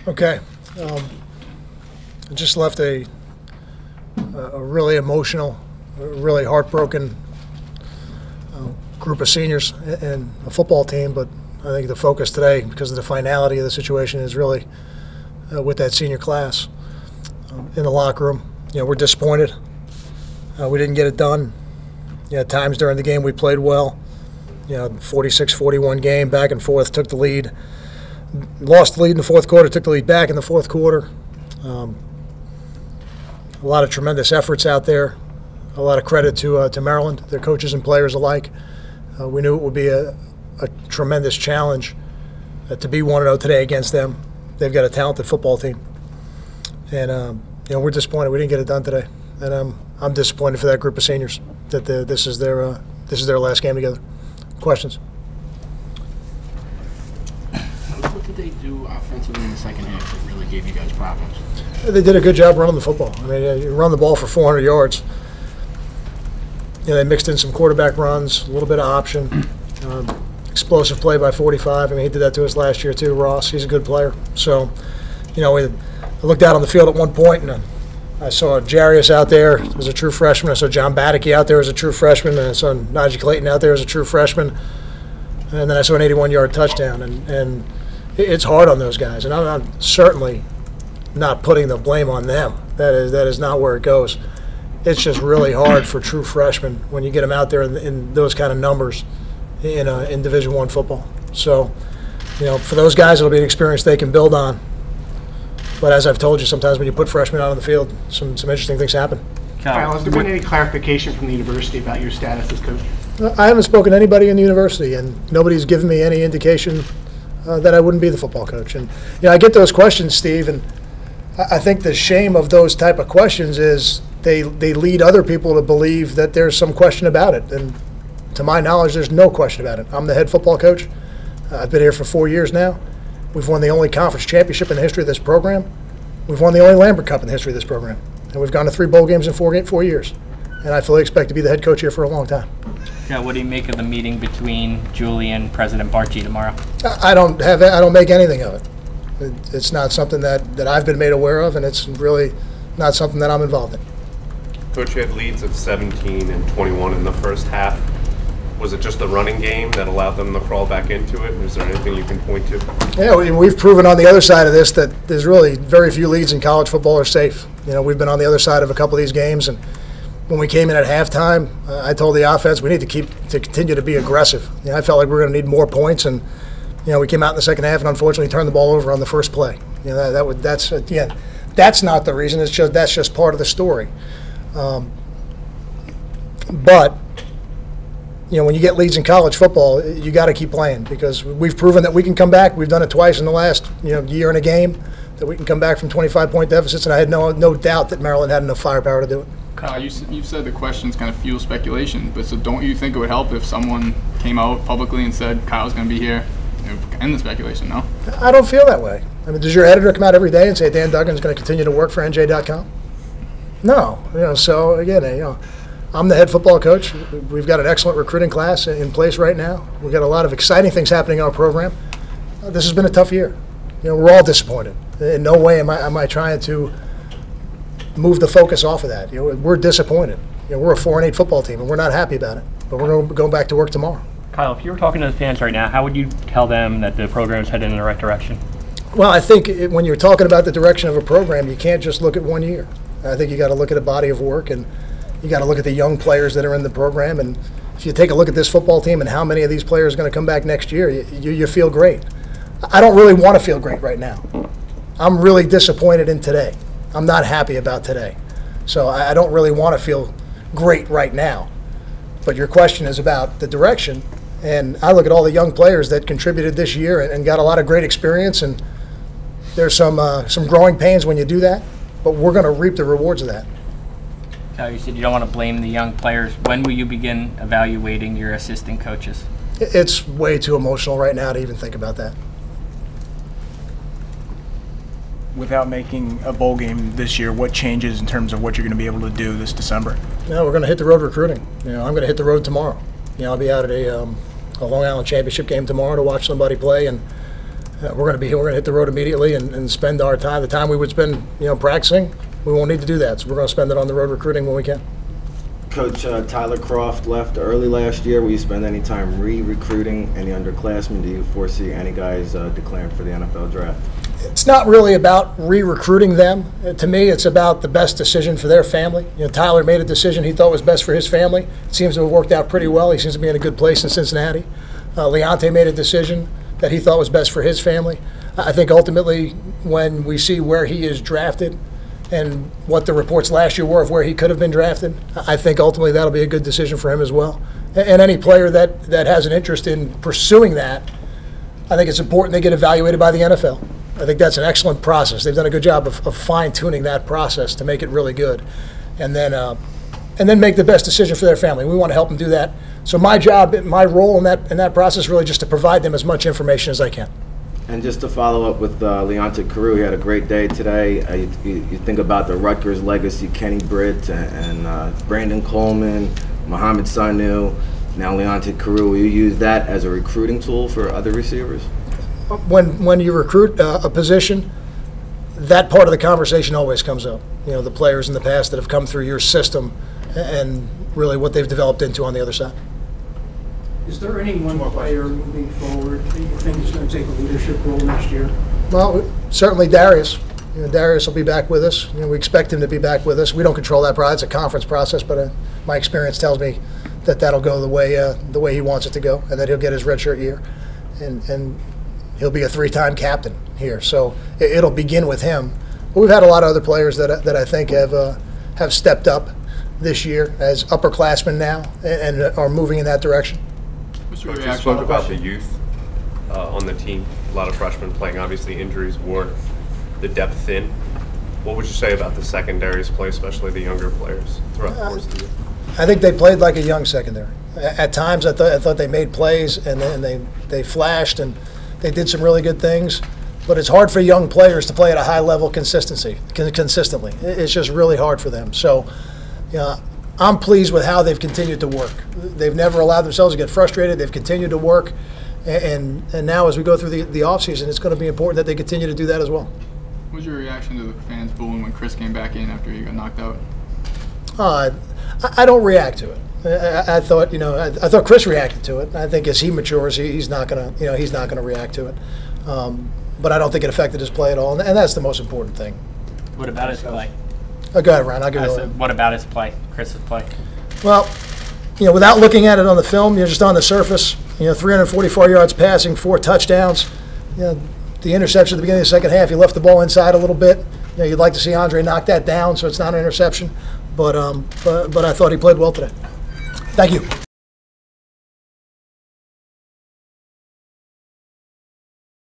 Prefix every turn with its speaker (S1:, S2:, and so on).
S1: Okay. I just left a really emotional, really heartbroken group of seniors and a football team, but I think the focus today, because of the finality of the situation, is really with that senior class in the locker room. You know, we're disappointed. We didn't get it done. At times during the game we played well. 46-41 game, back and forth, took the lead. Lost the lead in the fourth quarter, took the lead back in the fourth quarter. A lot of tremendous efforts out there. A lot of credit to Maryland, their coaches and players alike. We knew it would be a tremendous challenge to be 1-0 today against them. They've got a talented football team. And we're disappointed we didn't get it done today. And I'm disappointed for that group of seniors that this is their last game together. Questions?
S2: What did they do offensively in the second half that really gave you guys problems?
S1: They did a good job running the football. I mean, you run the ball for 400 yards. They mixed in some quarterback runs, a little bit of option, explosive play by 45. I mean, he did that to us last year too, Ross. He's a good player. So, I looked out on the field at one point, and I saw Jarius out there as a true freshman. I saw John Baddicky out there as a true freshman. And I saw Najee Clayton out there as a true freshman. And then I saw an 81-yard touchdown. And it's hard on those guys. And I'm certainly not putting the blame on them. That is not where it goes. It's just really hard for true freshmen when you get them out there in those kind of numbers in Division I football. So, for those guys, it'll be an experience they can build on. But as I've told you, sometimes when you put freshmen out on the field, some interesting things happen.
S3: Kyle, has there been any clarification from the university about your status as coach?
S1: I haven't spoken to anybody in the university, and nobody's given me any indication that I wouldn't be the football coach. And I get those questions, Steve, and I think the shame of those type of questions is they lead other people to believe that there's some question about it. And to my knowledge, there's no question about it. I'm the head football coach. I've been here for 4 years now. We've won the only conference championship in the history of this program. We've won the only Lambert Cup in the history of this program. And we've gone to 3 bowl games in 4 years. And I fully expect to be the head coach here for a long time.
S4: Yeah, what do you make of the meeting between Julie and President Barchi tomorrow?
S1: I don't make anything of it. It's not something that I've been made aware of, and it's really not something that I'm involved in.
S5: Coach, you had leads of 17 and 21 in the first half. Was it just the running game that allowed them to crawl back into it? Is there anything you can point to?
S1: Yeah, we've proven on the other side of this that there's really very few leads in college football are safe. We've been on the other side of a couple of these games, and when we came in at halftime, I told the offense we need to continue to be aggressive. I felt like we were going to need more points, and we came out in the second half and unfortunately turned the ball over on the first play. That's not the reason. That's just part of the story. But when you get leads in college football, you got to keep playing because we've proven that we can come back. We've done it twice in the last year and a game that we can come back from 25-point deficits, and I had no doubt that Maryland had enough firepower to do it.
S6: Kyle, you've said the questions kind of fuel speculation, but so don't you think it would help if someone came out publicly and said Kyle's going to be here? It would end the speculation, no?
S1: I don't feel that way. I mean, does your editor come out every day and say Dan Duggan's going to continue to work for NJ.com? No. So again, I'm the head football coach. We've got an excellent recruiting class in place right now. We've got a lot of exciting things happening in our program. This has been a tough year. We're all disappointed. In no way am I trying to move the focus off of that. We're disappointed. We're a 4-8 football team, and we're not happy about it. But we're going to go back to work tomorrow.
S4: Kyle, if you were talking to the fans right now, how would you tell them that the program is headed in the right direction?
S1: Well, I think when you're talking about the direction of a program, you can't just look at 1 year. I think you got to look at a body of work, and you got to look at the young players that are in the program. And if you take a look at this football team and how many of these players are going to come back next year, you feel great. I don't really want to feel great right now. I'm really disappointed in today. I'm not happy about today. So I don't really want to feel great right now. But your question is about the direction. And I look at all the young players that contributed this year and got a lot of great experience. And there's some growing pains when you do that. But we're going to reap the rewards of that.
S4: Kyle, you said you don't want to blame the young players. When will you begin evaluating your assistant coaches?
S1: It's way too emotional right now to even think about that.
S3: Without making a bowl game this year, what changes in terms of what you're going to be able to do this December?
S1: No, we're going to hit the road recruiting. I'm going to hit the road tomorrow. I'll be out at a Long Island championship game tomorrow to watch somebody play, and we're going to hit the road immediately and spend our time, the time we would spend, practicing. We won't need to do that, so we're going to spend it on the road recruiting when we can.
S7: Coach, Tyler Croft left early last year. Will you spend any time re-recruiting any underclassmen? Do you foresee any guys declaring for the NFL draft?
S1: It's not really about re-recruiting them. To me, it's about the best decision for their family. Tyler made a decision he thought was best for his family. It seems to have worked out pretty well. He seems to be in a good place in Cincinnati. Leonte made a decision that he thought was best for his family. I think ultimately, when we see where he is drafted and what the reports last year were of where he could have been drafted, I think ultimately that'll be a good decision for him as well. And any player that has an interest in pursuing that, I think it's important they get evaluated by the NFL. I think that's an excellent process. They've done a good job of fine-tuning that process to make it really good, and then make the best decision for their family. We want to help them do that. So my job, my role in that process, is really just to provide them as much information as I can.
S7: And just to follow up with Leonte Carew, he had a great day today. You think about the Rutgers legacy, Kenny Britt and Brandon Coleman, Mohamed Sanu, now Leonte Carew. Will you use that as a recruiting tool for other receivers?
S1: When you recruit a position, that part of the conversation always comes up. The players in the past that have come through your system and really what they've developed into on the other side.
S8: Is there any one player moving forward that you think is going to take a leadership role next year?
S1: Well, certainly Darius. Darius will be back with us. We expect him to be back with us. We don't control that process. It's a conference process, but my experience tells me that that'll go the way he wants it to go, and that he'll get his redshirt year, and he'll be a 3-time captain here. So it'll begin with him. But we've had a lot of other players that I think have stepped up this year as upperclassmen now and are moving in that direction.
S5: Coach, you spoke about the youth on the team. A lot of freshmen playing. Obviously, injuries wore the depth thin. What would you say about the secondaries play, especially the younger players throughout the course of the year?
S1: I think they played like a young secondary. At times, I thought they made plays and they flashed and they did some really good things. But it's hard for young players to play at a high level consistently. It's just really hard for them. So, I'm pleased with how they've continued to work. They've never allowed themselves to get frustrated. They've continued to work. And now as we go through the offseason, it's going to be important that they continue to do that as well.
S6: What was your reaction to the fans booing when Chris came back in after he got knocked out?
S1: I don't react to it. I thought Chris reacted to it. I think as he matures, he's not going to react to it. But I don't think it affected his play at all, and that's the most important thing.
S4: What about his play?
S1: Oh, go ahead, Ryan. I'll give you
S4: What about his play, Chris's play?
S1: Well, without looking at it on the film, just on the surface, 344 yards passing, 4 touchdowns. The interception at the beginning of the second half, he left the ball inside a little bit. You'd like to see Andre knock that down so it's not an interception. But I thought he played well today. Thank you.